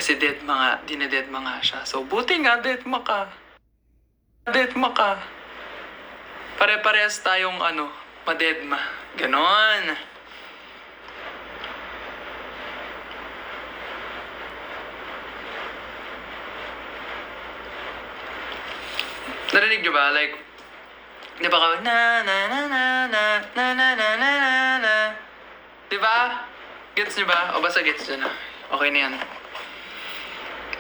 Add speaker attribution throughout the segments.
Speaker 1: Kasi deadma nga, dinededma nga siya. So, buti nga deadma ka. Deadma ka. Pare-parehas tayong madedma. Ganon. Narinig nyo ba? Like, di ba ka, na na na na na na na na na na na. Di ba? Gets nyo ba? O basta gets nyo na. Okay na yan.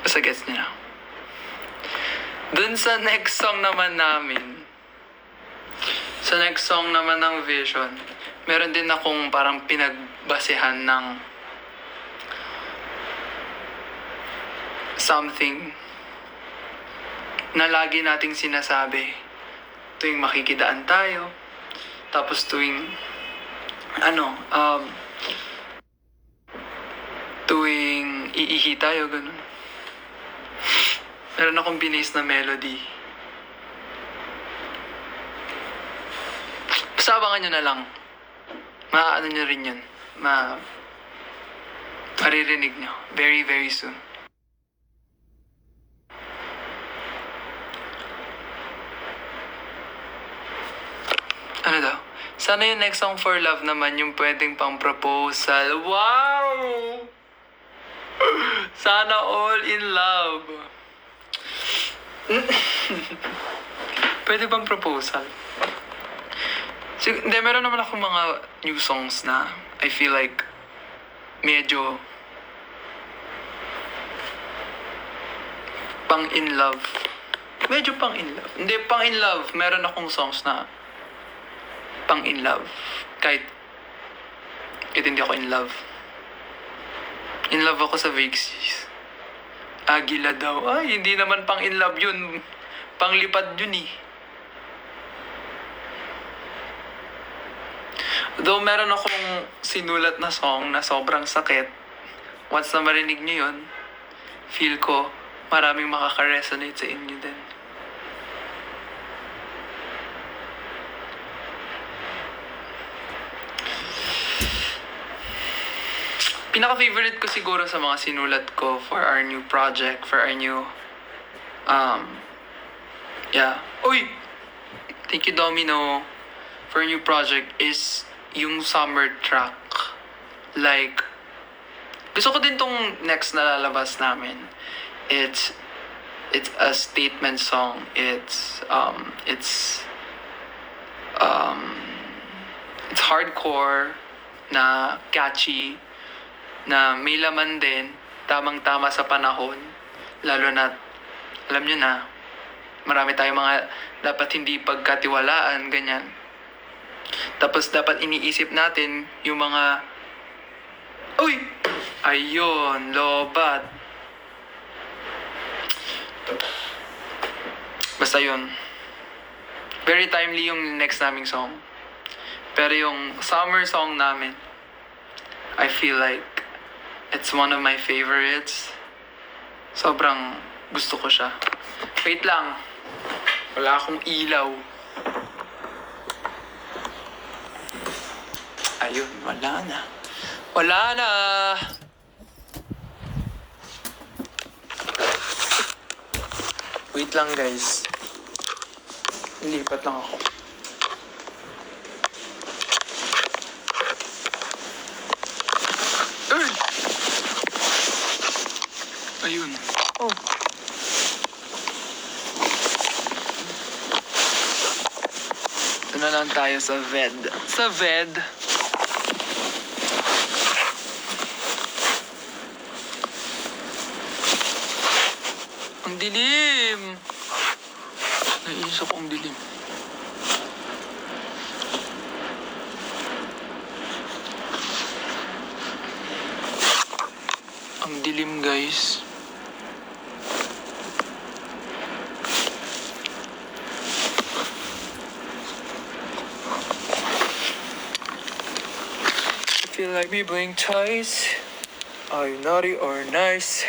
Speaker 1: Basta gets nyo na. Dun sa next song naman namin, sa next song naman ng Vision, meron din akong parang pinagbasehan ng something na lagi nating sinasabi tuwing makikidaan tayo, tapos tuwing tuwing iihi tayo, ganun. Meron akong binis na melody. Basta abangan nyo na lang. Maaano nyo rin yun. Maririnig nyo. Very, very soon. Ano daw? Sana yung next song for love naman yung pwedeng pang proposal. Wow! Sana all in love. Pwede bang proposal? Hindi, meron naman ako mga new songs na I feel like medyo pang in love. Medyo pang in love. Hindi, pang in love. Meron akong songs na pang in love. Kahit hindi ako in love. In love ako sa Vixis. Agila daw. Ay, hindi naman pang in love yun. Panglipad yun eh. Though meron akong sinulat na song na sobrang sakit, once na marinig nyo yun, feel ko maraming makaka-resonate sa inyo din. Pinaka-favorite ko siguro sa mga sinulat ko for our new project, for our new, Uy! Thank you, Domino. For our new project is yung summer track. Like, gusto ko din tong next na lalabas namin. It's a statement song. It's hardcore na catchy, na may laman din, tamang-tama sa panahon, lalo na, alam nyo na, marami tayong mga dapat hindi pagkatiwalaan, ganyan. Tapos dapat iniisip natin yung mga, uy! Ayun, lobat. Basta yun. Very timely yung next naming song. Pero yung summer song namin, I feel like it's one of my favorites. Sobrang gusto ko siya. Wait lang. Wala akong ilaw. Ayun, wala na. Wala na! Wait lang, guys. Lipat lang ako. Ayun. Oh. Ito na lang tayo sa VED. Sa VED. Ang dilim. Naiisip ko ang dilim. Ang dilim, guys. Feel like me blink twice. Are you naughty or nice?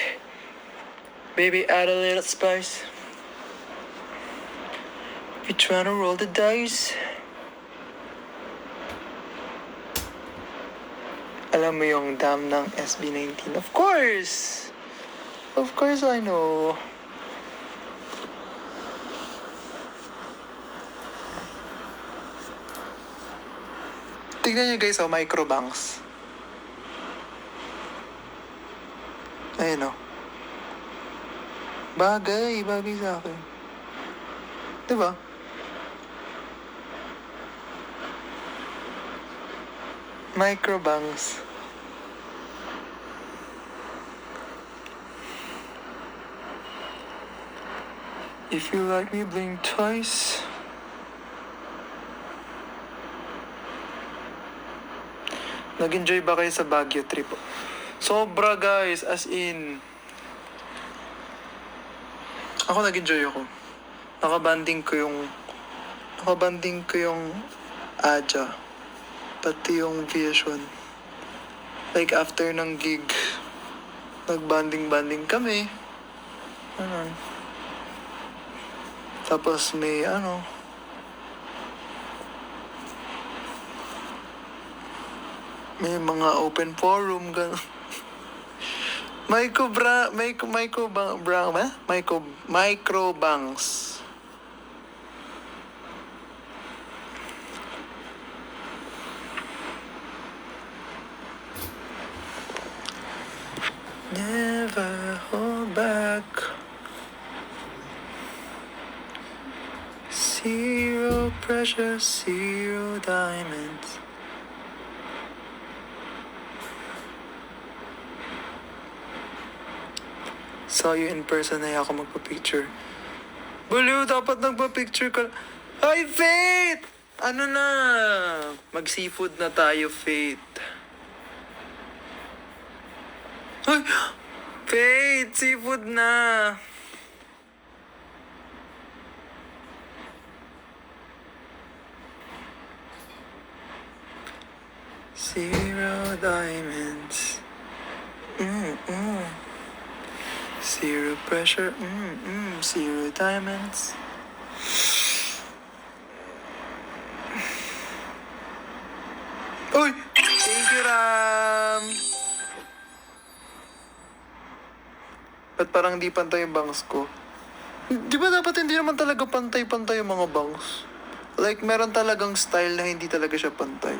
Speaker 1: Baby, add a little spice. We tryna roll the dice. Alam mo yung dam ng SB19? Of course! Of course I know. Tignan nyo guys, microbanks. Ayun o. Bagay sa akin. Diba? Microbanks. If you like me, blink twice. Nag-enjoy ba kayo sa Baguio trip? Sobra guys, as in. Ako nag-enjoy ako. Nakabanding ko yung Aja. Pati yung Vision. Like after ng gig, nagbanding kami. Ano. Tapos may may mga open forum, gano'n. Microbanks. Never hold back. Zero pressure, zero diamonds. Saw you in person na ako magpa-picture. Baliw, dapat nagpa-picture ka. Ay, Faith! Ano na? Mag-seafood na tayo, Faith. Ay! Faith! Seafood na! Zero diamonds. Zero pressure. Zero diamonds. Uy! Thank you, Ram! Ba't parang di pantay yung bangs ko? Di ba dapat hindi naman talaga pantay-pantay yung mga bangs? Like, meron talagang style na hindi talaga siya pantay.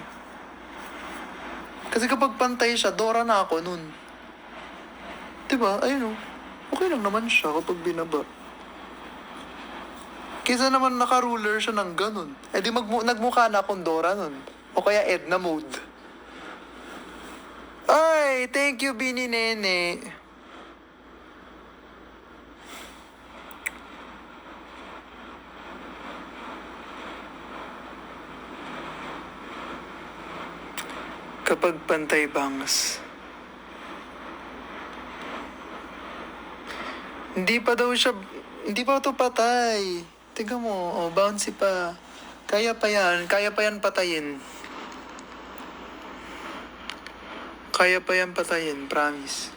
Speaker 1: Kasi kapag pantay siya, Dora na ako nun. Diba? Ayun o. Okay lang naman siya kapag binaba. Kaysa naman naka-ruler siya ng ganun. Eh di nagmukha na akong Dora nun. O kaya Edna mode. Ay, thank you, Bini Nene. Kapag pantay bangs. Hindi pa ito patay. Tingnan mo, bouncy pa. Kaya pa yan patayin. Kaya pa yan patayin, promise.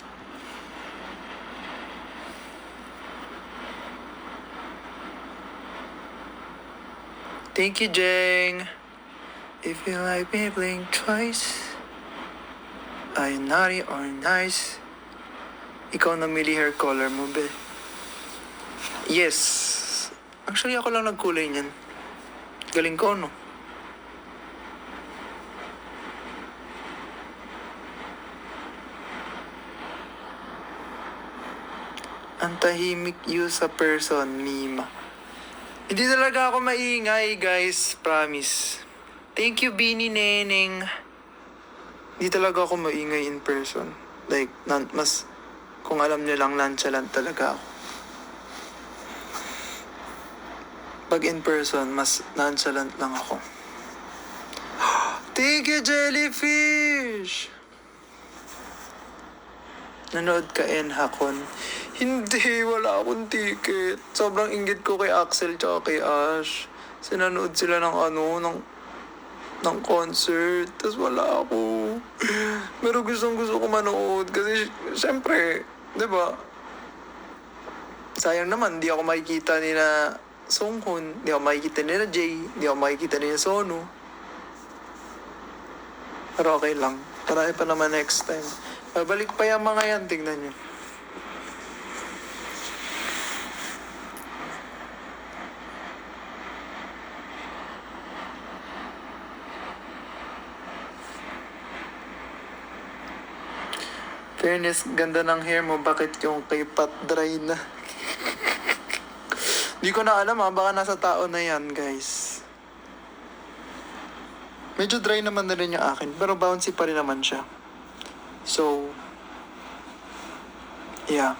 Speaker 1: Thank you, Jeng. If you like me, blink twice. Ay, naughty or nice. Ikaw namili hair color mo, be. Yes. Actually, ako lang nagkulay niyan. Galing ko, no? Ang tahimik you sa person, Mima. Hindi talaga ako maingay, guys. Promise. Thank you, Bini Neneng. Hindi talaga ako maingay in person. Like, mas, kung alam niyo lang, nonchalant talaga ako. Pag in person, mas nonchalant lang ako. Thank you, Jellyfish! Nanood ka in Hakon? Hindi, wala akong ticket. Sobrang inggit ko kay Axel tsaka kay Ash. Sinanood sila ng concert. Tapos wala ako. Pero gusto ko manood. Kasi, syempre, di ba? Sayang naman, di ako makikita nila Songhun. Di ako makikita nila Jay. Di ako makikita nila Sonu. Pero okay lang. Marami pa naman next time. Babalik pa yung mga yan. Tignan nyo. Fairness, ganda ng hair mo. Bakit yung kay Pat dry na? Di ko na alam baka nasa tao na yan, guys. Medyo dry naman na rin yung akin, pero bouncy pa rin naman siya. So, yeah.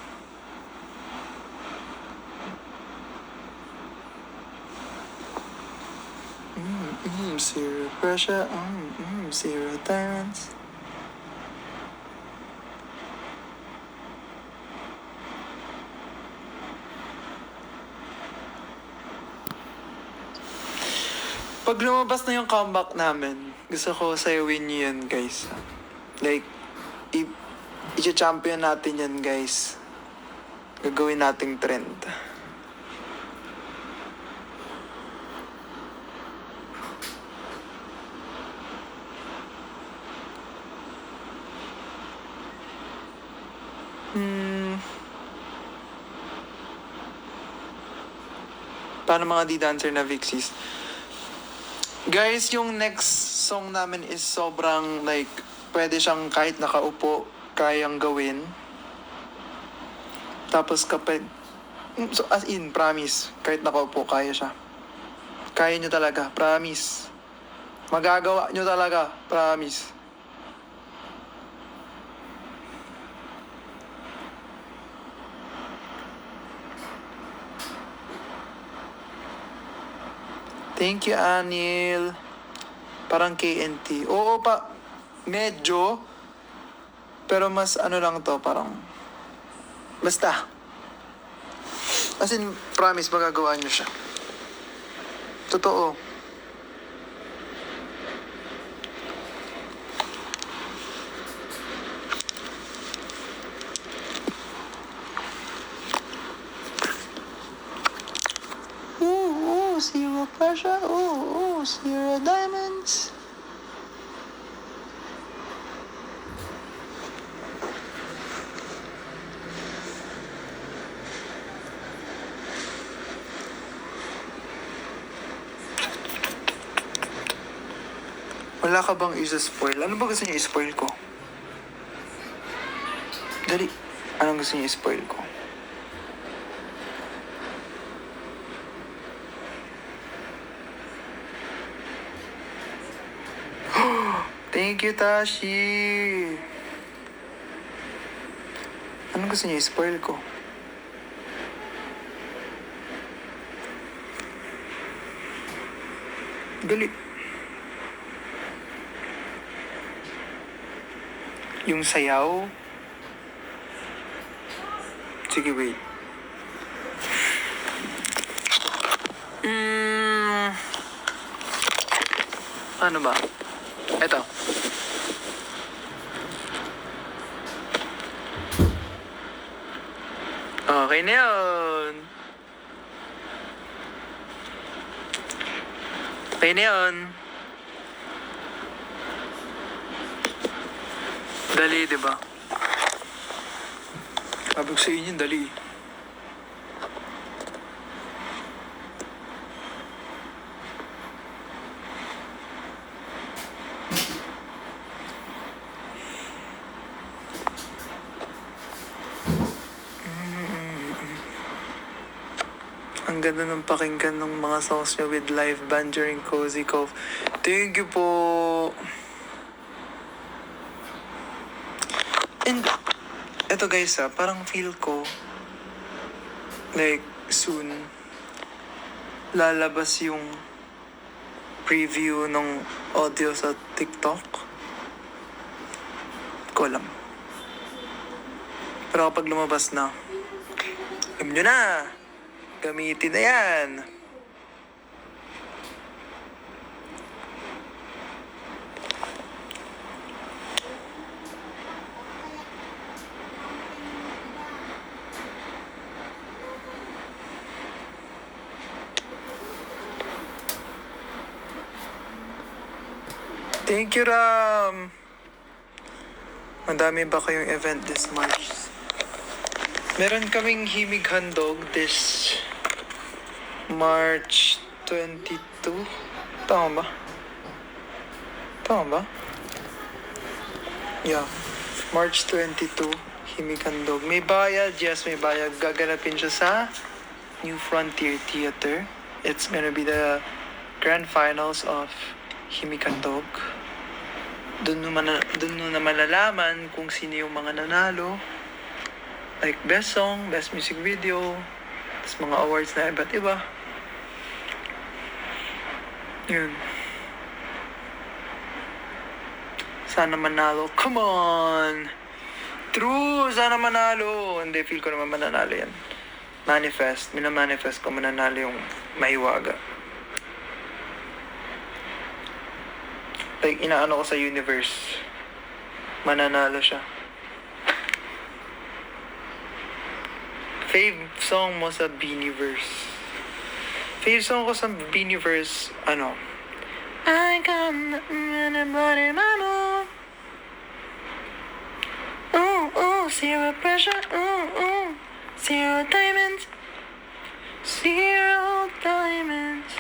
Speaker 1: Zero pressure, zero diamonds. Pag lumabas na yung comeback namin, gusto ko sayawin niyo yan, guys. Like, i-champion natin yan, guys. Gagawin nating trend. Paano mga D-dancer na Vixies? Guys, yung next song namin is sobrang like, pwede siyang kahit nakaupo, kayang gawin. Tapos kapag, so as in, promise, kahit nakaupo, kaya siya. Kaya nyo talaga, promise. Magagawa nyo talaga, promise. Thank you, Anil. Parang KNT. Oo pa, medyo. Pero mas ano lang to, parang... Basta. As in, promise, magagawa nyo siya. Totoo. Zero pressure, zero diamonds. Wala ka bang isa-spoil? Ano ba gusto niyo i-spoil ko? Dali. Anong gusto niyo i-spoil ko? Thank you, Tashi! Anong gusto niyo i-spoil ko? Dali. Yung sayaw? Sige, wait. Ano ba? Eto. Okay na yun. Okay na yun. Dali, diba? Sabi ko sa inyo, dali. Ang ganda ng pakinggan ng mga songs nyo with live band during Cozy Cove. Thank you po. And, eto guys parang feel ko, like, soon, lalabas yung preview ng audio sa TikTok. Ko alam. Pero kapag lumabas na, alam nyo na, gamitin na yan. Thank you, Ram. Madami ba kayong event this March? Meron kaming himig handog this March 22. Tama ba? Yeah. March 22, Himikandog. May bayad, yes, may bayad. Gaganapin siya sa New Frontier Theater. It's gonna be the grand finals of Himikandog. Doon na malalaman kung sino yung mga nanalo. Like best song, best music video, tapos mga awards na iba't iba. Yun. Sana manalo. Come on! True! Sana manalo! Hindi, feel ko naman mananalo yan. Manifest. Minamanifest ko mananalo yung Mahiwaga. Like, inaano ko sa universe. Mananalo siya. Fave song mo sa Beaniverse. Fave song ko sa Beaniverse, ano? I come and I'm running my move. Zero pressure, zero diamonds, zero diamonds.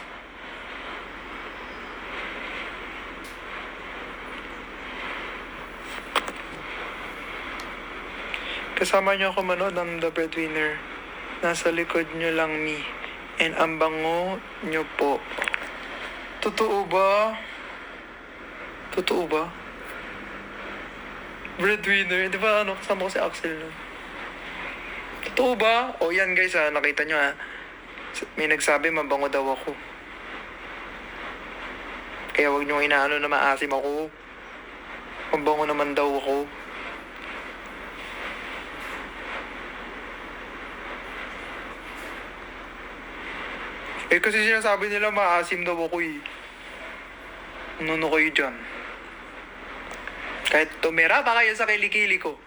Speaker 1: Kasama niyo ako manood ng The Breadwinner. Nasa likod niyo lang me. And ang bango niyo po. Totoo ba? Totoo ba? Breadwinner. Di ba ano, kasama ko si Axel nun? Totoo ba? O yan guys ha, nakita nyo ha. May nagsabi mabango daw ako. Kaya wag nyo inaano na maasim ako. Mabango naman daw ako. Eh kasi sinasabi nila maasim daw ako eh. Ano kayo dyan? Kahit tumira pa kayo sa kilikili ko.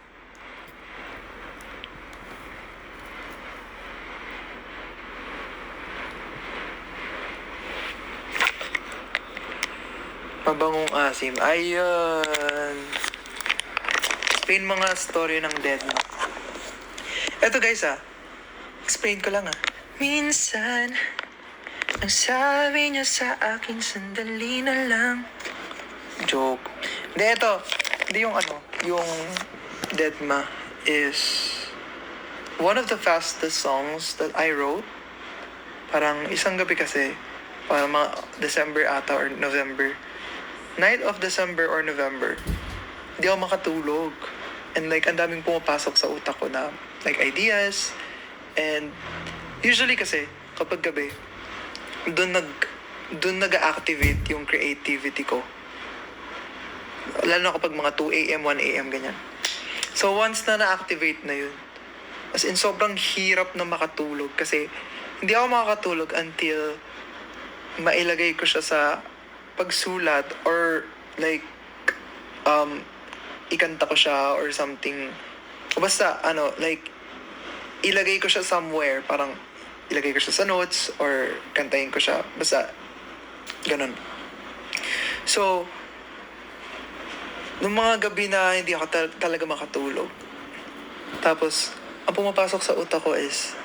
Speaker 1: Mabangong asim. Ayun. Explain mga story ng Deadma. Eto guys explain ko lang Minsan, ang sabi niya sa akin, sandali na lang. Joke. Hindi, ito. Hindi yung Deadma is one of the fastest songs that I wrote. Parang isang gabi kasi, parang mga December ata or November. Night of December or November, hindi ako makatulog. And like, ang daming pumapasok sa utak ko na like ideas. And usually kasi, kapag gabi, doon nag-activate yung creativity ko. Lalo na kapag mga 2 a.m., 1 a.m., ganyan. So, once na na-activate na yun, as in, sobrang hirap na makatulog kasi hindi ako makakatulog until mailagay ko siya sa pagsulat or like, ikanta ko siya or something. O basta, like, ilagay ko siya somewhere, parang ilagay ko siya sa notes or kantahin ko siya. Basta, ganun. So, nung mga gabi na hindi ako talaga makatulog, tapos, ang pumapasok sa utak ko is,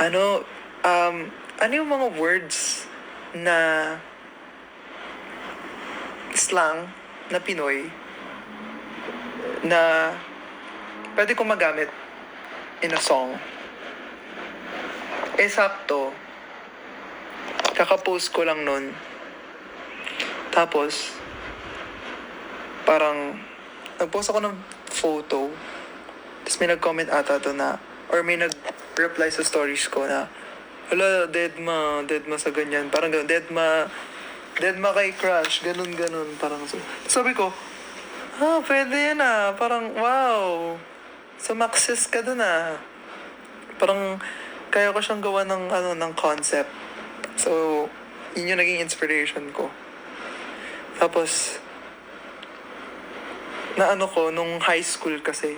Speaker 1: ano yung mga words na slang na Pinoy na pwede kong magamit in a song. Sakto, kaka-post ko lang nun. Tapos, parang, nag-post ako ng photo. Tapos may nag-comment ata to na, or may nag-reply sa stories ko na, hala, Deadma sa ganyan. Parang ganun, Deadma kay crush, ganun. Parang, sabi ko, pwede yan Parang, wow. Sumakses ka dun Parang, kaya ko siyang gawa ng concept. So, yun yung naging inspiration ko. Tapos, ko, nung high school kasi,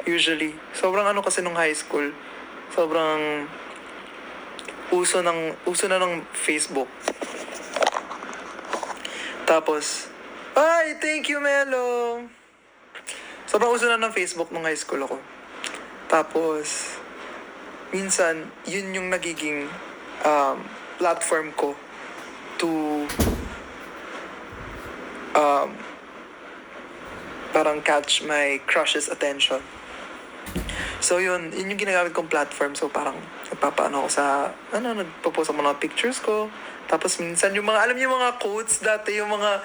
Speaker 1: usually, sobrang kasi nung high school, sobrang uso na ng Facebook. Tapos, ay, thank you, Melo! Sobrang uso na ng Facebook nung high school ako. Tapos, minsan, yun yung nagiging platform ko to
Speaker 2: parang catch my crush's attention. So yun yung ginagamit kong platform. So parang nagpapaano ako sa, nagpo-post ako mga pictures ko. Tapos minsan yung mga, alam niyo yung mga quotes dati, yung mga,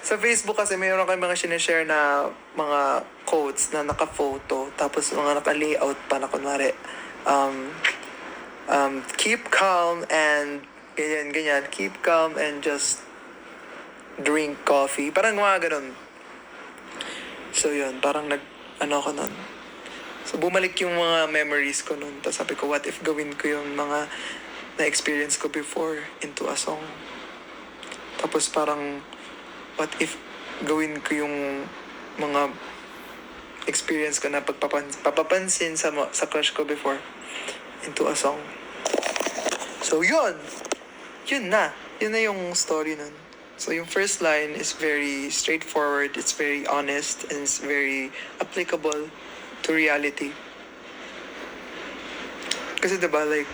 Speaker 2: sa Facebook kasi mayroon kayo mga sinishare na mga quotes na naka-photo. Tapos mga naka-layout pa na kunwari, keep calm and ganyan. Keep calm and just drink coffee. Parang mga ganun. So yun, parang ako nun. So bumalik yung mga memories ko nun. Tapos sabi ko, what if gawin ko yung mga na-experience ko before into a song? Tapos parang, what if gawin ko yung mga experience ko na papapansin sa crush ko before into a song? So yun na. Yun na yung story nun. So yung first line is very straightforward, it's very honest, and it's very applicable to reality. Kasi diba, like,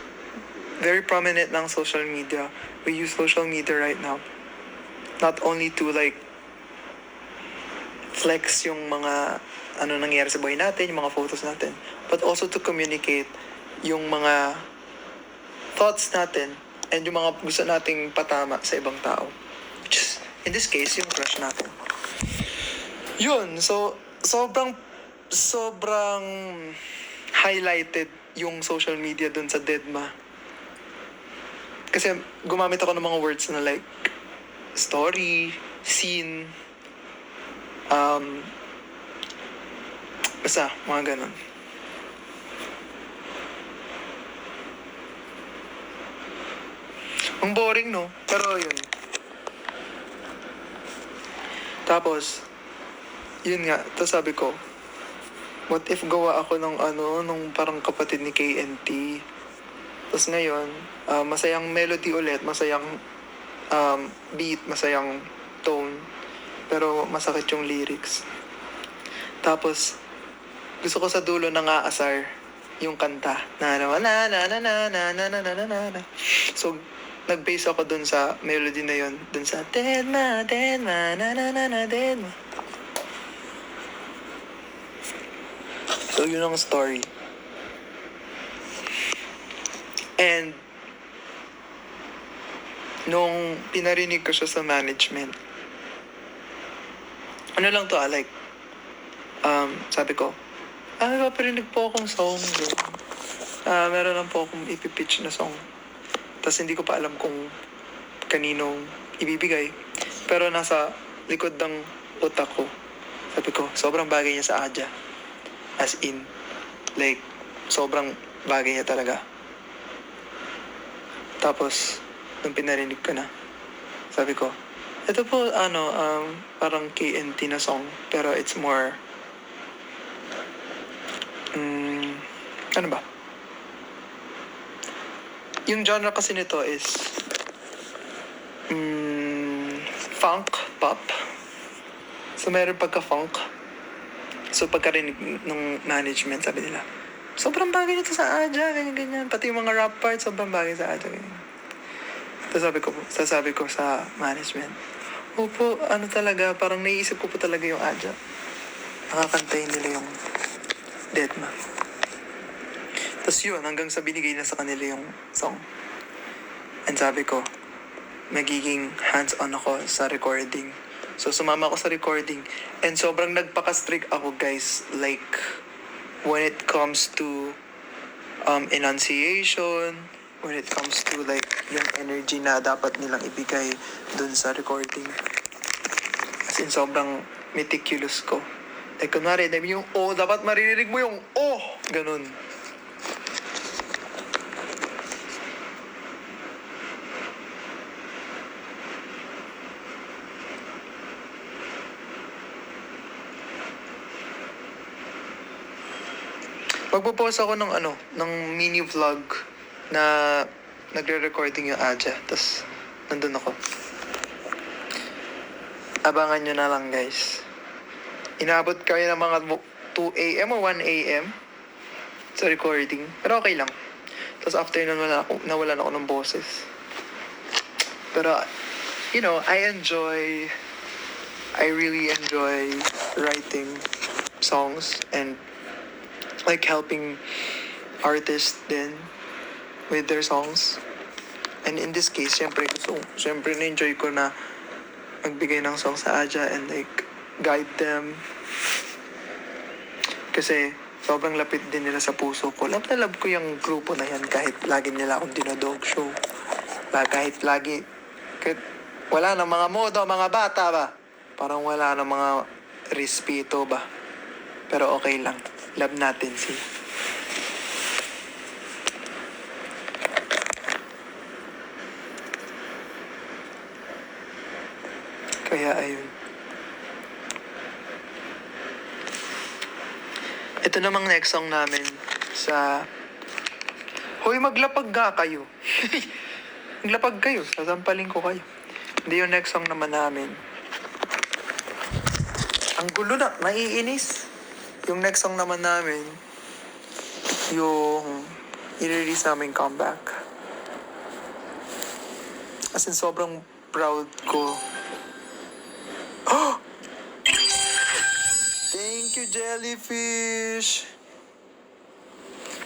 Speaker 2: very prominent ng social media. We use social media right now. Not only to like flex yung mga nangyayari sa buhay natin, yung mga photos natin, but also to communicate yung mga thoughts natin and yung mga gusto nating patama sa ibang tao. Which is, in this case, yung crush natin. Yun, so sobrang highlighted yung social media dun sa Deadma. Kasi gumamit ako ng mga words na like story, scene, basta mga ganun. Ang boring, no? Pero yun. Tapos, yun nga, tapos sabi ko, what if gawa ako ng nung parang kapatid ni KNT. Tapos ngayon, masayang melody ulit, masayang beat, masayang tone, pero masakit yung lyrics. Tapos, gusto ko sa dulo nang aasar yung kanta. So, nag-base ako dun sa melody na yun. Dun sa Deadma, Deadma, Deadma. So, yun ang story. And, nung pinarinig ko siya sa management, lang to like, sabi ko, paparinig po akong song. Meron lang po akong ipipitch na song. Tapos hindi ko pa alam kung kaninong ibibigay. Pero nasa likod ng utak ko, sabi ko, sobrang bagay niya sa Adja. As in, like, sobrang bagay niya talaga. Tapos, nung pinarinig ko na, sabi ko, ito po, parang KNT na song, pero it's more, ano ba? Yung genre kasi nito is, funk, pop. So, meron pagka-funk. So, pagkarinig ng management, sabi nila, sobrang bagay nito sa Adja, ganyan. Pati yung mga rap part, sobrang bagay sa Adja, ganyan. Sasabi ko sa management, opo, talaga, parang naiisip ko po talaga yung Adja. Nakakantayin nila yung Deadma. Tapos yun, hanggang sa binigay na sa kanila yung song. And sabi ko, magiging hands-on ako sa recording. So, sumama ako sa recording. And sobrang nagpaka-strict ako, guys. Like, when it comes to enunciation, when it comes to like yung energy na dapat nilang ibigay dun sa recording. As in, sobrang meticulous ko. Like, kunwari, yung O, dapat maririnig mo yung O! Ganun. Magpo-post ako ng mini vlog na nagre-recording yung Adja. Tapos, nandun ako. Abangan nyo na lang, guys. Inabot kami ng mga 2 a.m. o 1 a.m. sa recording. Pero okay lang. Tapos after nun, nawalan ako ng boses. Pero, I really enjoy writing songs and like helping artists din with their songs. And in this case, syempre na-enjoy ko na magbigay ng song sa Aja and like guide them. Kasi sobrang lapit din nila sa puso ko. Love na love ko yung grupo na yan kahit lagi nila akong dinodog show. Kahit wala na mga modo, mga bata ba? Parang wala na mga respeto ba? Pero okay lang. Love natin sila. Kaya ayun. Ito namang next song namin sa... Hoy, maglapag ga kayo. Maglapag kayo. Sasampalin ko kayo. Hindi yung next song naman namin. Ang gulo na. Naiinis. Yung next song naman namin, yung i-release namin comeback. As in, sobrang proud ko. Oh! Thank you, Jellyfish!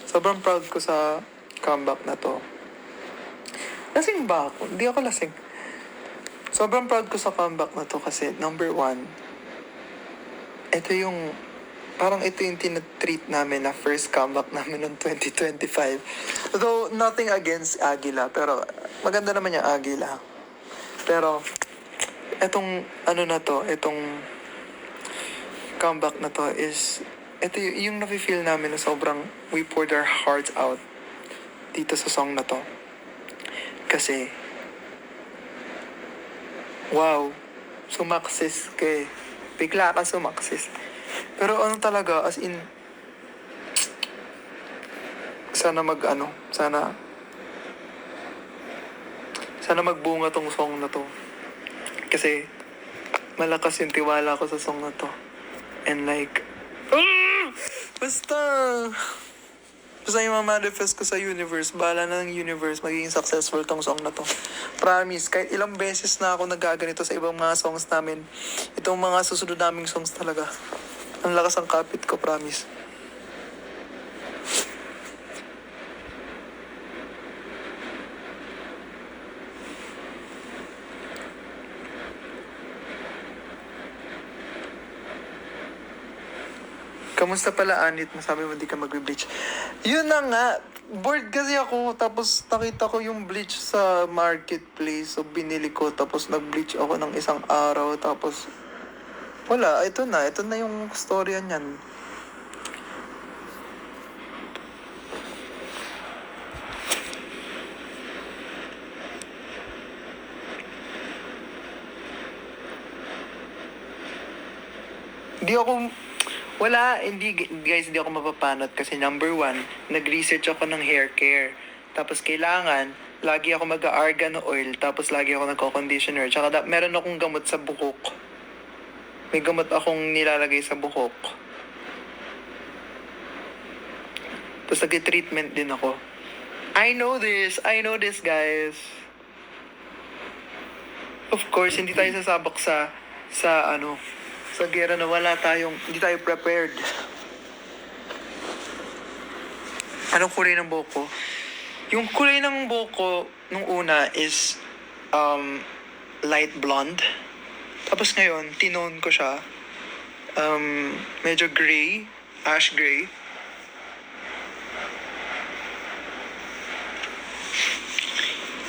Speaker 2: Sobrang proud ko sa comeback na to. Lasing ba ako? Hindi ako lasing. Sobrang proud ko sa comeback na to kasi number one, ito yung tinatreat namin na first comeback namin noong 2025. Though nothing against Aguila, pero maganda naman yung Aguila. Pero itong comeback na to is ito yung nafe-feel namin na sobrang we poured our hearts out dito sa song na to. Kasi wow, sumaksis ka eh. Bigla ka sumaksis. Pero ano talaga, as in, sana magbunga tong song na to. Kasi, malakas yung tiwala ko sa song na to. And like, basta yung manifest ko sa universe, bahala na ng universe, magiging successful tong song na to. Promise, kahit ilang beses na ako nagaganito sa ibang mga songs namin, itong mga susunod naming songs talaga. Ang lakas ang kapit ko, promise. Kamusta pala, Anit? Masabi mo di ka mag-bleach. Yun na nga. Bored kasi ako. Tapos nakita ko yung bleach sa marketplace. So binili ko. Tapos nag-bleach ako ng isang araw. Tapos wala. Ito na. Ito na yung storya niyan. Hindi ako mapapanot kasi number one, nag-research ako ng hair care. Tapos kailangan, lagi ako mag-argan oil, tapos lagi ako nagko-conditioner. Tsaka meron akong gamot sa buhok. May gamot akong nilalagay sa buhok. Tapos nag-treatment din ako. I know this, guys. Of course, hindi tayo sasabak sa gera na hindi tayo prepared. Anong kulay ng buhok ko? Yung kulay ng buhok ko nung una is light blonde. Tapos ngayon, tinone ko siya. Medyo gray, ash gray.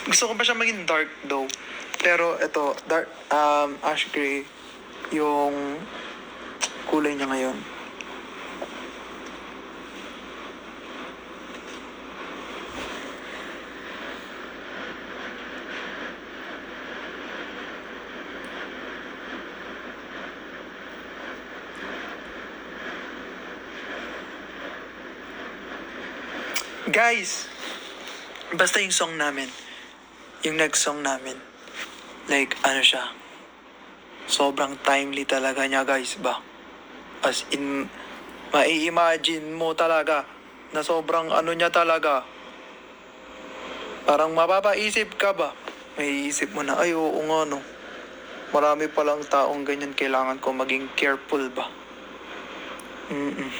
Speaker 2: Gusto ko pa siya maging dark though. Pero ito, dark, ash gray yung kulay niya ngayon. Guys, basta yung song namin, yung next song namin, like siya, sobrang timely talaga niya, guys, ba? As in, mai-imagine mo talaga na sobrang niya talaga. Parang mapapaisip ka ba? May isip mo na, ay oo nga no. Marami palang taong ganyan, kailangan ko maging careful ba? Mm-mm.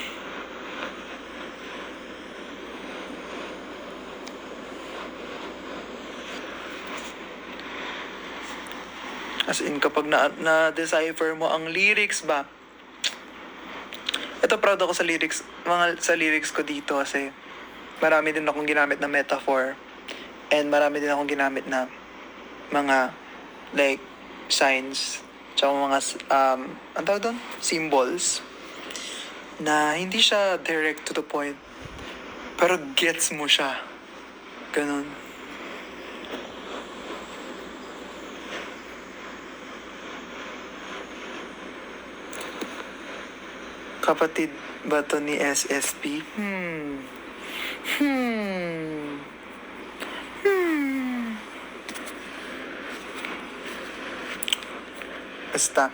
Speaker 2: As in, kapag na-decipher mo ang lyrics ba, ito proud ako sa lyrics, sa lyrics ko dito kasi marami din akong ginamit na metaphor and marami din akong ginamit na mga like signs tsaka mga ang tawag doon? Symbols na hindi siya direct to the point pero gets mo siya. Ganun. Kapatid ba to ni SSP? Basta.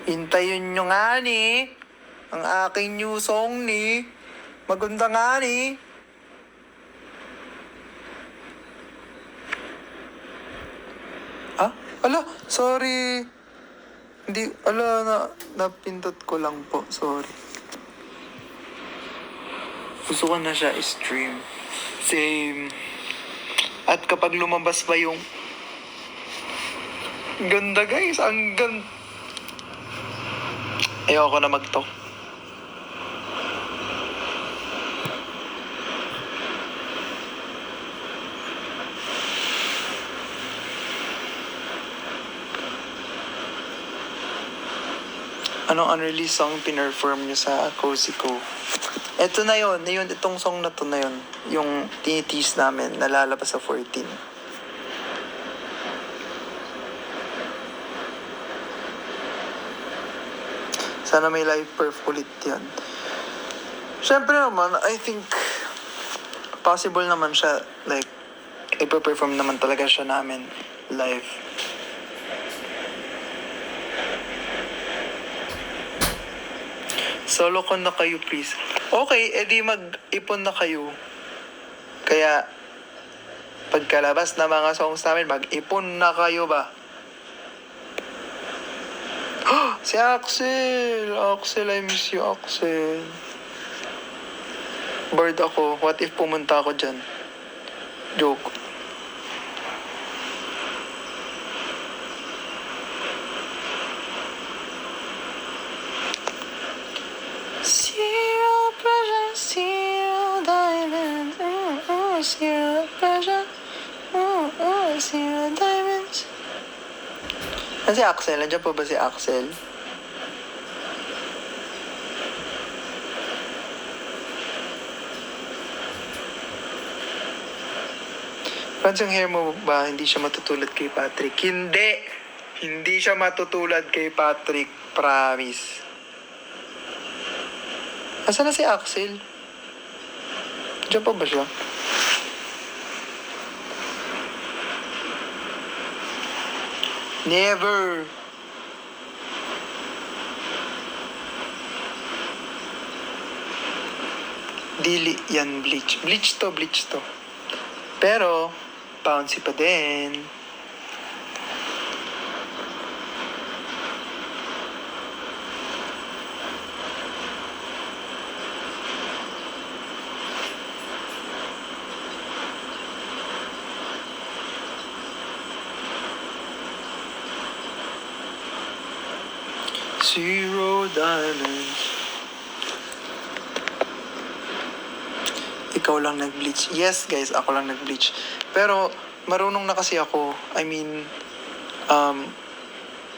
Speaker 2: Hintayin nyo nga ni ang aking new song ni. Maganda nga ni. Ah? Ala, sorry. Hindi, napindot ko lang po. Sorry. Gusto ko na siya stream. Same. At kapag lumabas pa yung ganda guys, ang ganda. Ayoko na mag-talk. Anong unreleased song pinerform nyo sa Cozy Co? Ito na yun, itong song na to na yun. Yung tinitis namin, nalalabas sa 14. Sana may live perf ulit yan. Siyempre naman, I think possible naman siya, like, ipa-perform naman talaga siya namin live. Solo ko na kayo, please. Okay, edi mag-ipon na kayo. Kaya, pagkalabas na mga songs namin, mag-ipon na kayo ba? Si Axel! Axel, I miss you, Axel. Bored ako. What if pumunta ako dyan? Joke. Zero pressure, zero diamonds. Zero pressure, zero diamonds. Ano si Axel? Nandiyan pa ba si Axel? Franz, yung hair mo ba hindi siya matutulad kay Patrick? Hindi! Hindi siya matutulad kay Patrick. Promise. Asa na si Axel? Diyan pa ba siya? Never! Dili yan, bleach. Bleach to. Pero, bouncy pa din. Zero diamonds. Ikaw lang nag-bleach. Yes, guys, ako lang nag-bleach. Pero, marunong na kasi ako. I mean,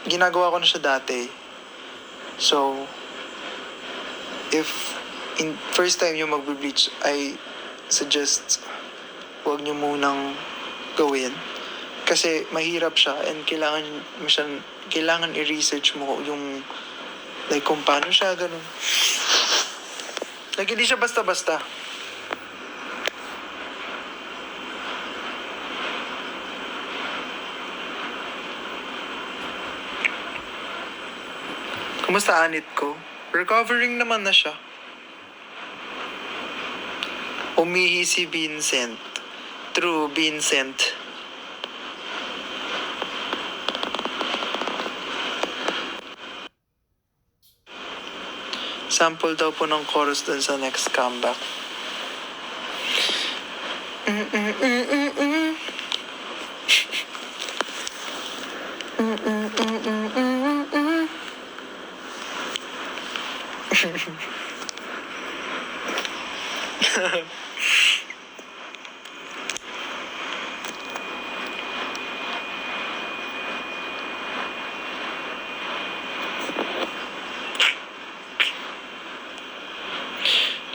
Speaker 2: ginagawa ko na siya dati. So, if first time yung mag-bleach, I suggest huwag nyo munang gawin. Kasi mahirap siya and kailangan i-research mo yung like kung paano siya, ganun. Like, hindi siya basta-basta. Kumusta anit ko? Recovering naman na siya. Umihi si Vincent. True, Vincent. Sample daw po ng chorus dun sa next comeback.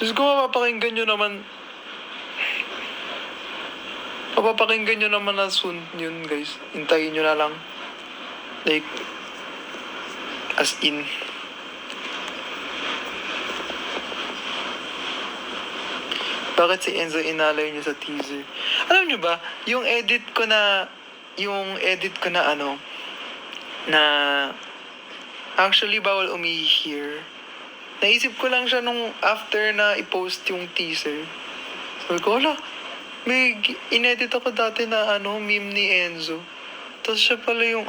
Speaker 2: Diyos ko, mapapakinggan nyo naman. Mapapakinggan nyo naman na soon yun, guys. Hintayin nyo na lang. Like, as in. Bakit si Enzo inalay nyo sa teaser? Alam nyo ba, yung edit ko na actually bawal umihi here. Naisip ko lang siya nung after na i-post yung teaser. Sabi ko, wala, may inedit ako dati na meme ni Enzo. Tapos siya pala yung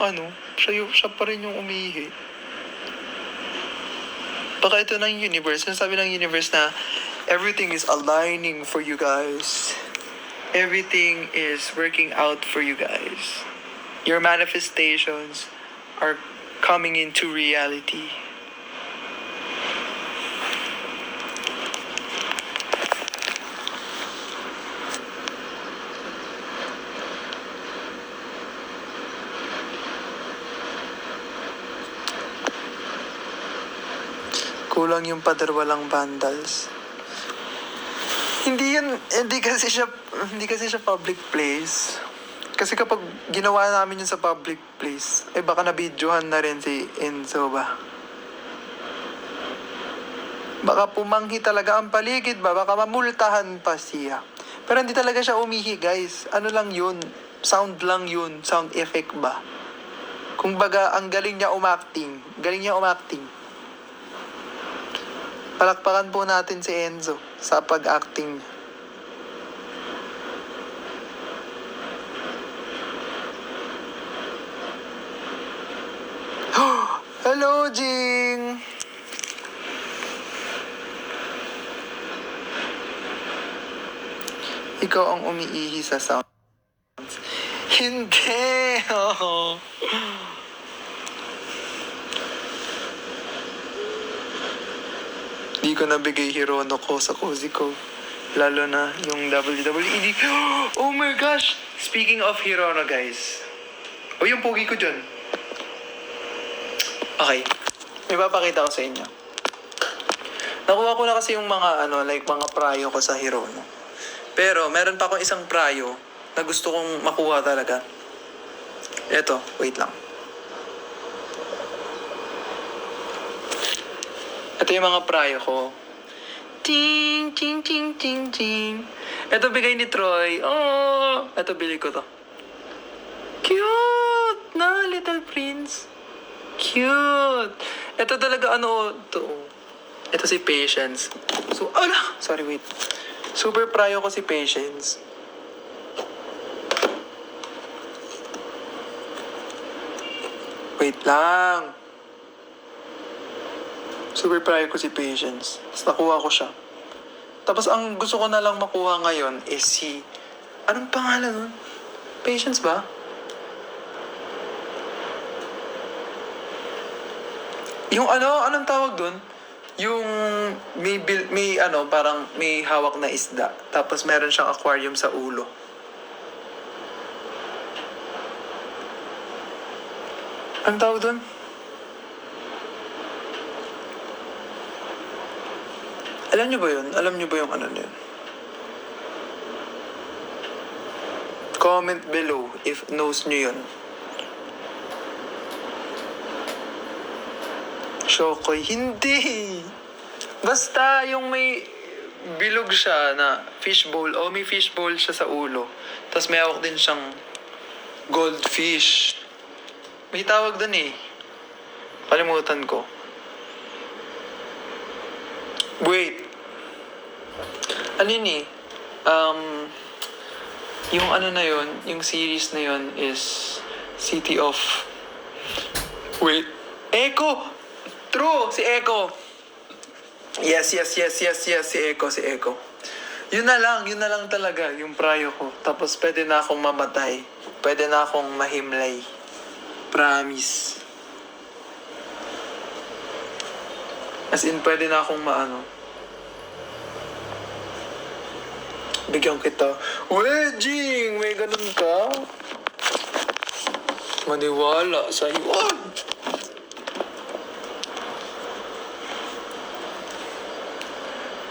Speaker 2: siya pa rin yung umihi. Baka ito ng universe. Sabi ng universe na everything is aligning for you guys. Everything is working out for you guys. Your manifestations are coming into reality. Kulang yung pader walang vandals. Hindi kasi siya public place. Kasi kapag ginawa namin yun sa public place, baka nabidyohan na rin si Enzo ba? Baka pumanghi talaga ang paligid ba? Baka mamultahan pa siya. Pero hindi talaga siya umihi, guys. Ano lang yun? Sound lang yun. Sound effect ba? Kung baga, ang galing niya umacting. Palakpakan po natin si Enzo sa pag-acting. Hello, Jing! Ikaw ang umiihi sa sounds. Hindi! Oh. Di ko nabigay Hirono ko sa cozy ko. Lalo na yung WWE. Oh my gosh! Speaking of Hirono, guys. Yung pogi ko dyan. Okay. May papakita ko sa inyo. Nakuha ko na kasi yung mga mga prayo ko sa Hirono. Pero meron pa akong isang prayo na gusto kong makuha talaga. Eto, wait lang. Ito yung mga prayo ko. Ting, ting, ting, ting, ting. Ito bigay ni Troy. Oh, ito bili ko to. Cute na, Little Prince. Cute. Ito talaga to. Ito si Patience. So, sorry, wait. Super prayo ko si Patience. Wait lang. Super prayo ko si Patience. Tapos nakuha ko siya. Tapos ang gusto ko na lang makuha ngayon is si... Anong pangalan nun? Patience ba? Yung anong tawag dun? Yung parang may hawak na isda. Tapos meron siyang aquarium sa ulo. Anong tawag dun? Alam niyo ba yun? Alam niyo ba yung yun? Comment below if knows niyo yun. Shokoy. Hindi! Basta yung may bilog siya na fishbowl o may fishbowl siya sa ulo. Tapos may hawak din siyang goldfish. May tawag dun eh. Kalimutan ko. Wait. Ano yun eh? Yung na yun, yung series na yun is City of... Wait. Echo! True! Si Echo. Yes, yes, yes, yes, yes, si Eko, si Eko. Yun na lang talaga, yung prayo ko. Tapos pwede na akong mamatay. Pwede na akong mahimlay. Promise. As in, pwede na akong maano. Bigyan kita. Wedging! May ganun ka? Maniwala sa'yo. Ah!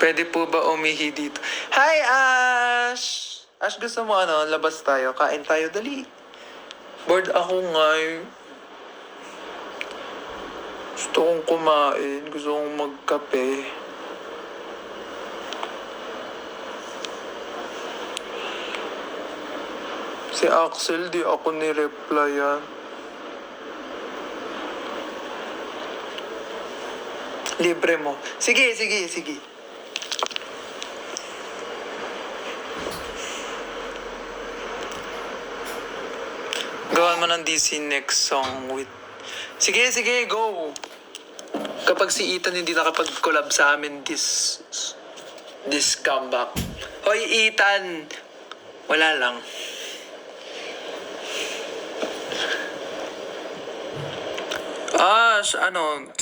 Speaker 2: Pwede po ba umihi dito? Hi, Ash! Ash, gusto mo ano? Labas tayo. Kain tayo. Dali. Bored ako nga. Gusto kong kumain. Gusto kong magkape. Si Axel, di ako ni-replyan. Libre mo. Sige, sige, sige. Gawan mo ng DC next song with... Sige, sige, go! Kapag si Ethan hindi nakapag-collab sa amin this comeback. Hoy, Ethan! Wala lang. Ash,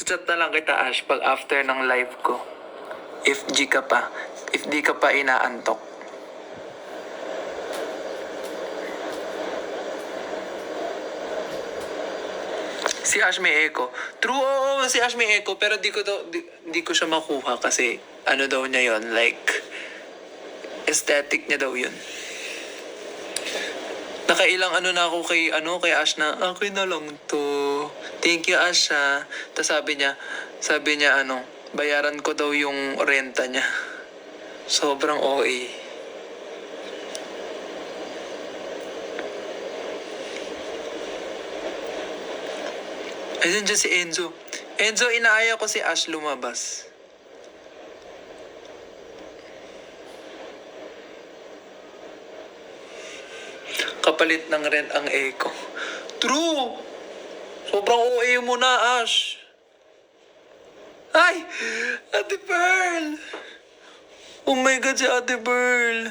Speaker 2: chat na lang kita, Ash, pag after ng live ko. If di ka pa inaantok. Si Ash may echo. True, oo, si Ash may echo, pero di ko siya makuha kasi ano daw niya yon, like aesthetic niya daw yun. Nakailang na ako kay Ash na, okay na lang to. Thank you, Ash, ha. Tapos sabi niya, bayaran ko daw yung renta niya. Sobrang OA. Ayun dyan si Enzo. Enzo, inaaya ko si Ash lumabas. Kapalit ng rent ang echo. True! Sobrang OA mo na, Ash. Ay! Ate Pearl! Oh my God, si Ate Pearl.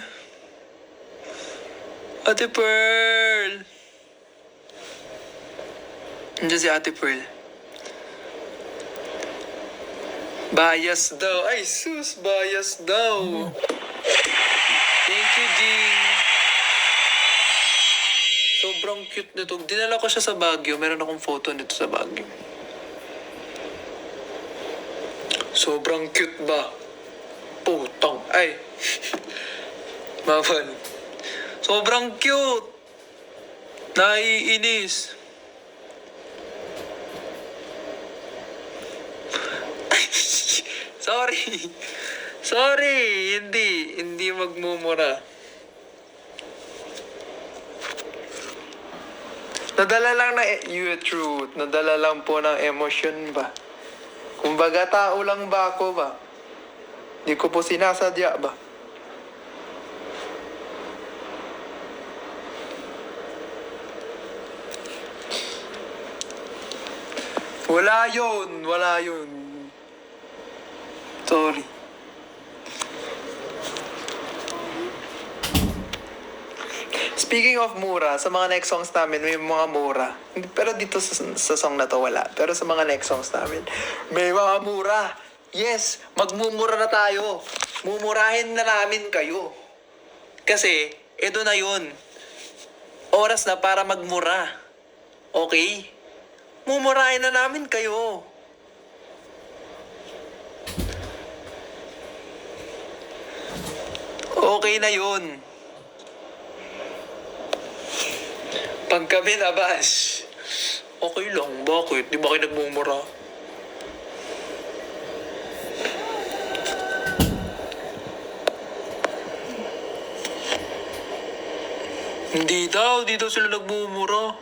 Speaker 2: Ate Pearl. Nandiyan si Ate Pearl. Bias daw. Ay, sus, bias daw. Thank you, Ding. Sobrang cute nito. Dinala ko siya sa Baguio. Meron akong photo nito sa Baguio. Sobrang cute ba? Putang. Ay. Maman. Sobrang cute. Naiinis. Sorry, hindi magmumura. Nadala lang na truth, nadala lang po ng emosyon ba? Kumbaga tao lang ba ako ba? Hindi ko po sinasadya ba? Wala yun. Sorry. Speaking of mura, sa mga next songs namin, may mga mura. Pero dito sa song na to, wala. Pero sa mga next songs namin, may mga mura. Yes, magmumura na tayo. Mumurahin na namin kayo. Kasi, eto na yun. Oras na para magmura. Okay? Mumurahin na namin kayo. Okay na yun. Pag kami nabash, okay lang. Bakit? Di ba kayo nagmumura? Hindi daw sila nagmumura.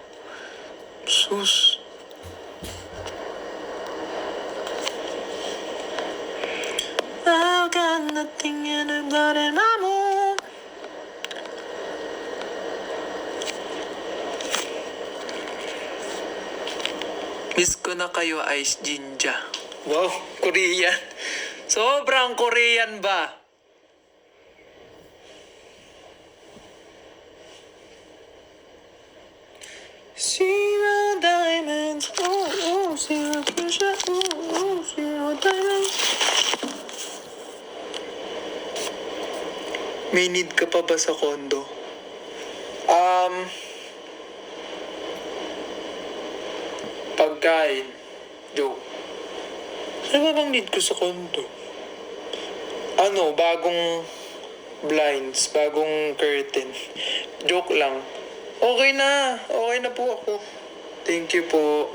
Speaker 2: Sus. I've got nothing in the blood in my moon. Miss ko na kayo, Ice Jinja. Wow, Korean. Sobrang Korean ba? Zero diamonds, zero pressure, zero diamonds. May need ka pa ba sa kondo? Pagkain. Joke. Ano ba bang need ko sa kondo? Ano, bagong blinds, bagong curtain. Joke lang. Okay na po ako. Thank you po.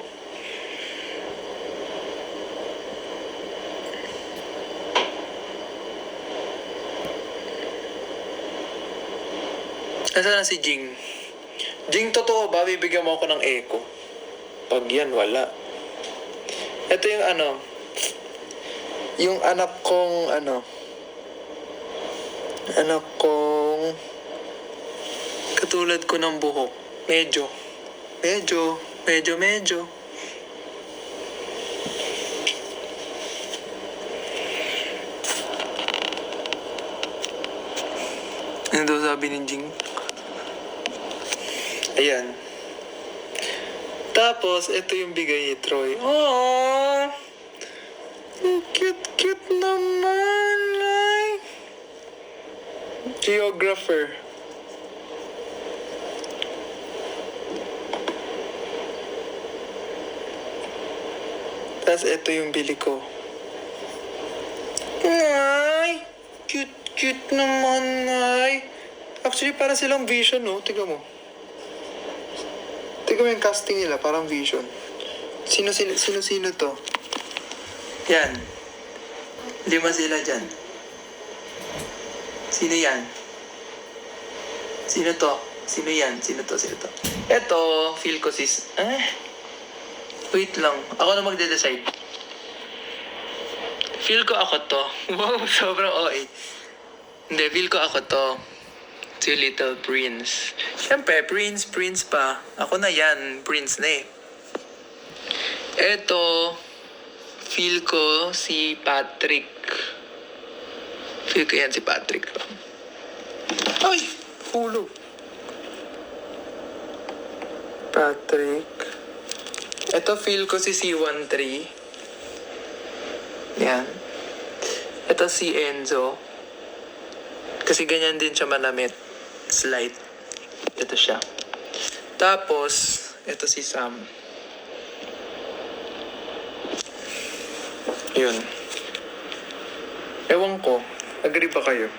Speaker 2: Nasaan na si Jing? Jing, totoo ba? Bibigyan mo ako ng echo. Pag yan, wala. Ito yung yung anak kong katulad ko ng buhok. Medyo. Ano daw sabi ni Jing? Ayan. Tapos, ito yung bigay ni Troy. Aww! Cute naman, like. Geographer. Tapos, ito yung bili ko. Ay! Cute naman, ay. Actually, para silang Vision, no? Tignan mo. Tignan mo yung casting nila, parang Vision. Sino to? Yan. 5 sila dyan. Sino yan? Sino to? Sino yan? Sino to? Eto, feel ko wait lang. Ako na magde-decide. Feel ko ako to. Wow, sobrang OA. Hindi, feel ko ako to. Si Little Prince. Siyempre, Prince pa. Ako na yan, Prince na eh. Eto, feel ko si Patrick. Feel ko yan si Patrick. Ay! Hulog. Patrick. Ito feel ko si C13. Yan. Ito si Enzo. Kasi ganyan din siya manamit. Slight. Ito siya. Tapos, ito si Sam. Yun. Ewan ko. Agree ba kayo?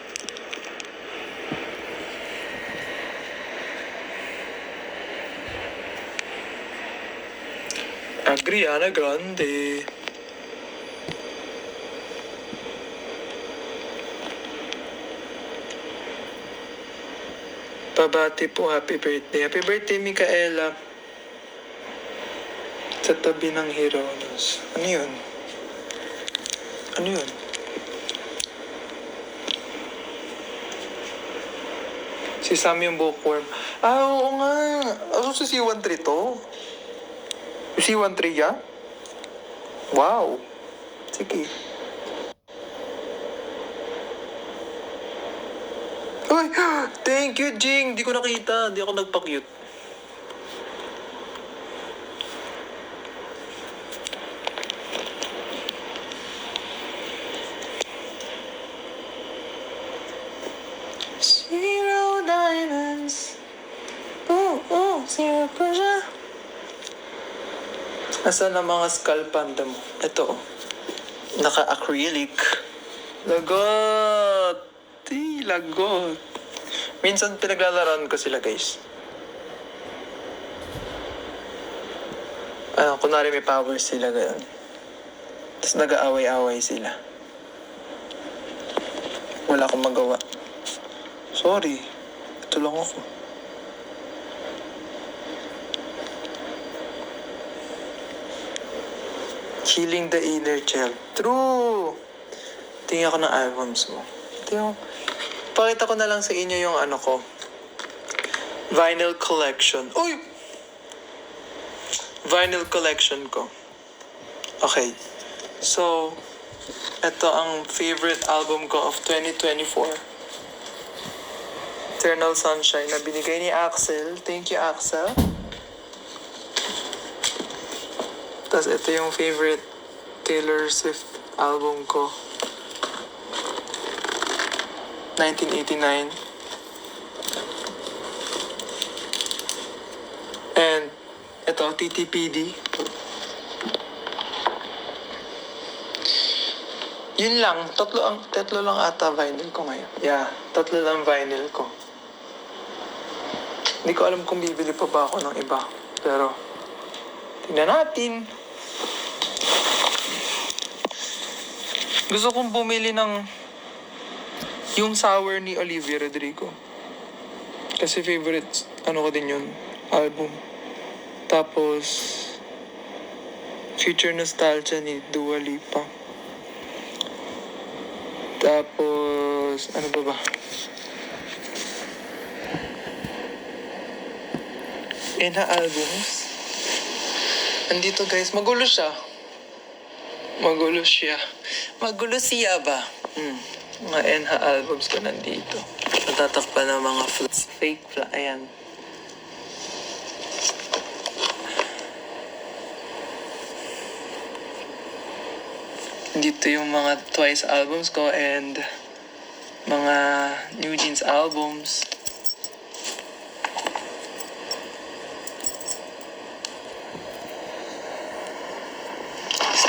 Speaker 2: Agree, Ana Grande. Pabati po, happy birthday. Happy birthday, Mikaela. Sa tabi ng Heroes. Ano yun? Si Sam yung bookworm. Oo nga. Si C13 to? C13 ya? Wow. Sige. Ay! Thank you, Jing! Di ko nakita. Di ako nagpa-cute. Zero diamonds. Zero pressure. Nasaan ang mga skull panda mo? Ito. Naka-acrylic. Lagot! Lagot. Minsan pinaglalaroan ko sila, guys. Kunwari may powers sila, ganun. Tapos nag-aaway-aaway sila. Wala akong magawa. Sorry. Ito lang ako. Healing the inner child. True! Tingnan ako ng albums mo. Pakita ko na lang sa inyo yung vinyl collection. Uy! Vinyl collection ko. Okay. So, Ito ang favorite album ko of 2024. Eternal Sunshine na binigay ni Axel. Thank you, Axel. Tapos ito yung favorite Taylor Swift album ko. 1989. And ito, TTPD. Yun lang, tatlo lang ata vinyl ko ngayon. Yeah, tatlo lang vinyl ko. Hindi ko alam kung bibili pa ba ako ng iba. Pero, tingnan natin. Gusto kong bumili ng yung Sour ni Olivia Rodrigo. Kasi favorite, ko din yun, album. Tapos, Future Nostalgia ni Dua Lipa. Tapos, ano ba? Enha albums. Andito guys, magulo siya. Magulo siya ba? Mga Enha albums ko nandito. Natatakpan ng mga fake flat. Ayan. Dito yung mga Twice albums ko and mga New Jeans albums.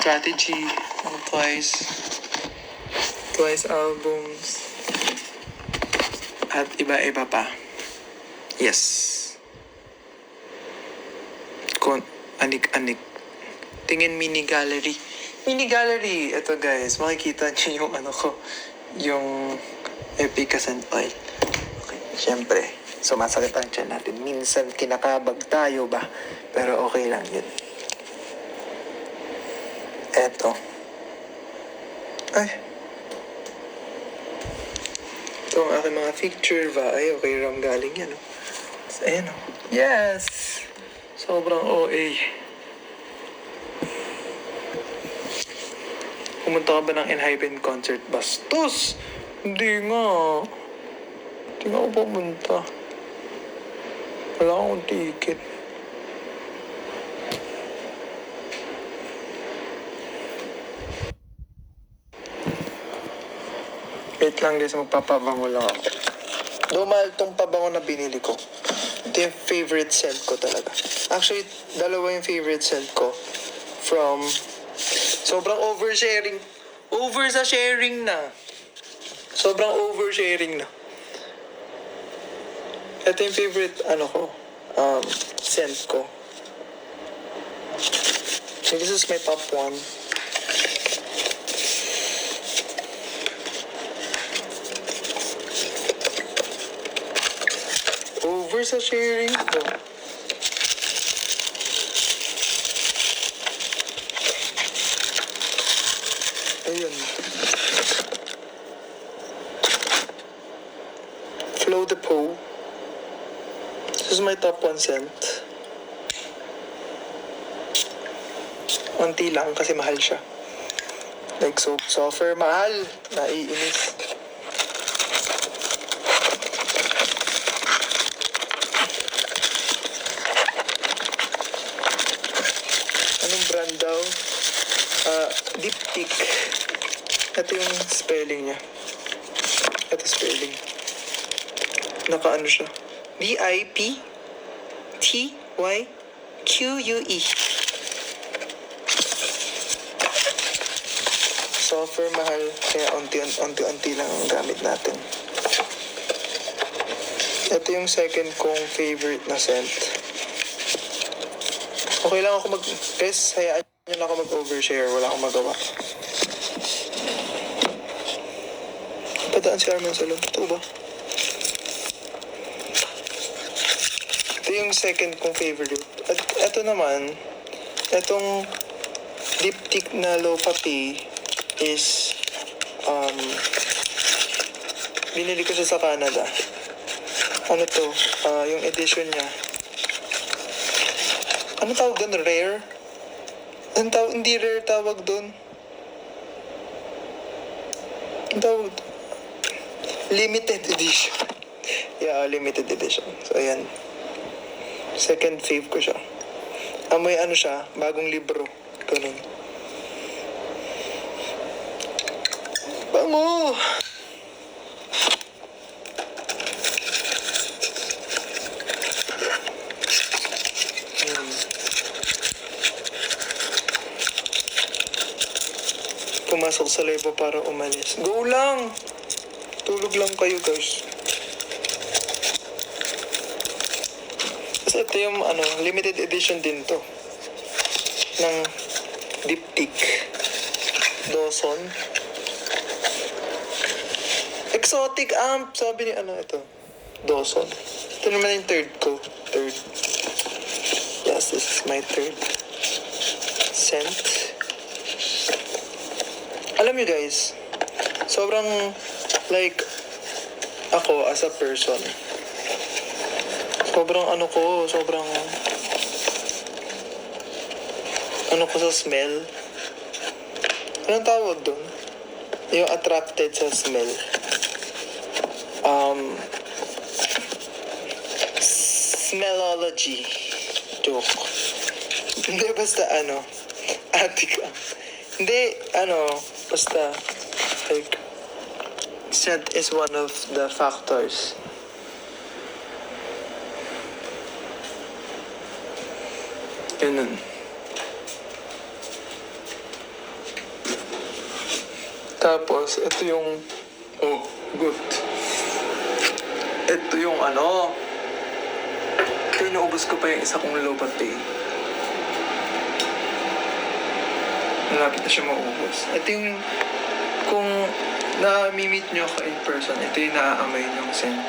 Speaker 2: Strategy ng Twice albums. At iba-iba pa. Yes. Anik-anik. Tingin mini gallery. Mini gallery. Ito guys, makikita niyo yung ko. Yung Epicas and Oil. Okay, syempre. Sumasakit ang tiyan natin. Minsan kinakabag tayo ba? Pero okay lang yun. Eto. Ay. Ito ang aking mga picture ba? Ay, okay ram galing yan. Ayan o. Yes! Sobrang OA. Pumunta ka ba ng Enhypen concert? Bastos! Hindi nga. Hindi nga ako pumunta. Wala akong ticket. Wait lang guys, magpapabango lang ako. Dumal tong pabango na binili ko. Ito yung favorite scent ko talaga. Actually, dalawa yung favorite scent ko. From sobrang oversharing. Over sa sharing na. Sobrang oversharing na. Ito yung favorite, scent ko. So this is my top one. Over sa sharing ko. Ayun. Flow the Po. This is my top one scent. Unti lang kasi mahal siya. Like soap softer, mahal. Naiinis. Anong brand daw? Diptyque. Ito yung spelling niya. Ito spelling. Naka-ano siya. Diptyque. Softer, mahal. Kaya unti-unti lang ang gamit natin. Ito yung second kong favorite na scent. Okay lang ako guys, hayaan nyo lang ako mag-overshare. Wala akong magawa. Padaan si Arman Salon. Totoo ba? Ito yung second kong favorite. At ito naman, itong Diptyque na Low Papi is binili ko siya sa Canada. Ano to? Yung edition niya. Ano tawag doon? Rare? Hindi rare tawag doon. Ang tawag, limited edition. Yeah, limited edition. So, ayan. Second fave ko siya. May ano siya, bagong libro. Ganun. Bango! Pumasok sa lebo para umalis. Go lang! Tulog lang kayo, guys. Kasi ito yung limited edition din to. Ng Diptyque. Dawson. Exotic amp. Sabi ni ito. Dawson. Ito naman yung third ko. Third. Yes, this is my third scent. Alam niyo guys, sobrang like ako as a person. Sobrang sa smell. Anong tawag doon? Yung attracted sa smell. Smellology. Joke. Hindi, basta ate ka. Hindi, basta, like, scent is one of the factors. Ganun. Tapos, ito yung, good. Ito yung naubos ko pa yung isa kong lobate. Malapit na siya maubos. Ito yung, kung na-meet nyo ako in person, ito yung naaamoy nyong scent.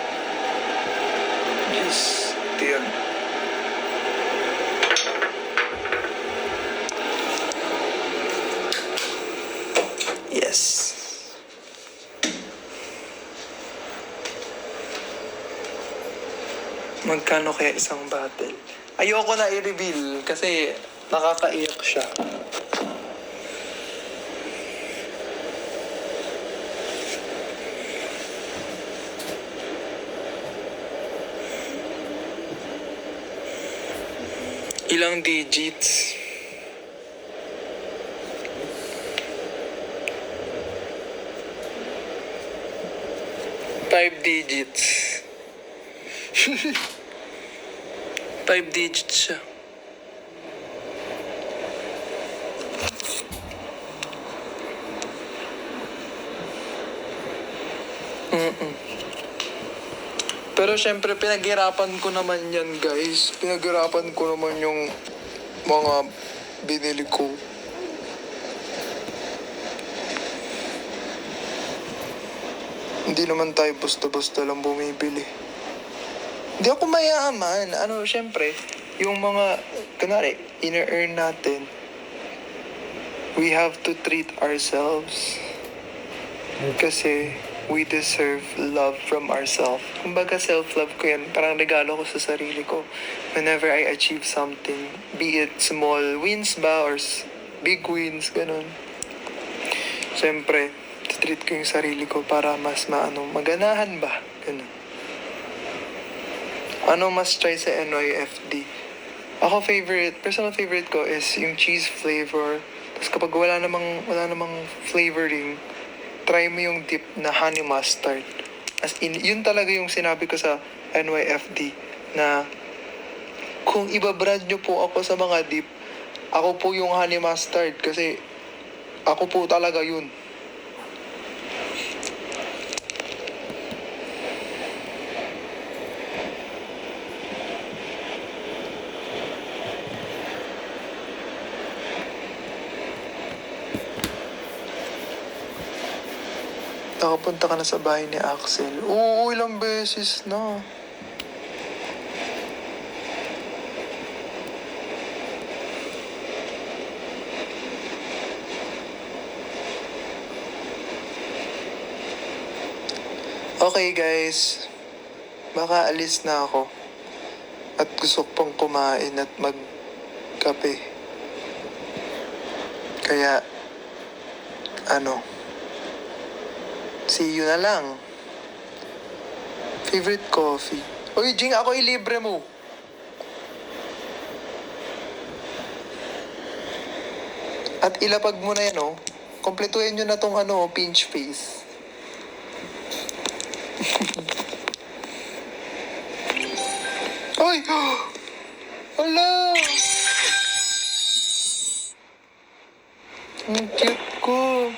Speaker 2: Yes, ito yun. Yes. Magkano kaya isang bottle? Ayoko na i-reveal kasi nakakaiyak siya. Ilang digits? 5 digits. 5 digits siya. Pero syempre pinaghirapan ko naman yan, guys. Pinaghirapan ko naman yung mga binili ko. Hindi naman tayo basta-basta lang bumibili. Hindi ako mayaman. Syempre, yung mga, kunwari, ina-earn natin, we have to treat ourselves. Kasi, we deserve love from ourselves. Kumbaga, self-love ko yan. Parang regalo ko sa sarili ko. Whenever I achieve something, be it small wins ba or big wins, ganun. Siyempre, treat ko yung sarili ko para mas maganahan ba? Ganun. Mas try sa NYFD? Ako personal favorite ko is yung cheese flavor. Tapos kapag wala namang flavoring, try mo yung dip na honey mustard. As in, yun talaga yung sinabi ko sa NYFD na kung ibabrand nyo po ako sa mga dip, ako po yung honey mustard kasi ako po talaga yun. Nakapunta ka na sa bahay ni Axel. Oo, ilang beses na. Okay guys, baka alis na ako. At gusto ko pang kumain at magkape. Kaya, See you na lang. Favorite coffee. Uy, Jing, ako ilibre mo. At ilapag mo na yan, oh. Kompletuhin nyo na tong pinch face. Uy! Hala! Ang cute ko.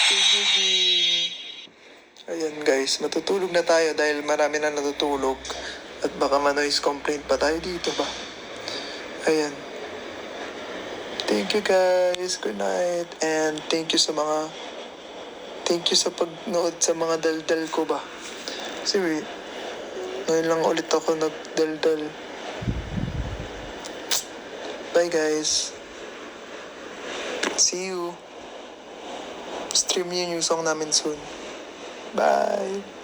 Speaker 2: Thank you, G. Ayan guys, matutulog na tayo dahil marami na natutulog. At baka ma-noise complaint pa tayo dito ba? Ayan. Thank you guys. Good night. And thank you sa pagnood sa mga daldal ko ba. Kasi ngayon lang ulit ako nagdaldal. Bye guys. See you. Stream yun yung song namin soon. Bye.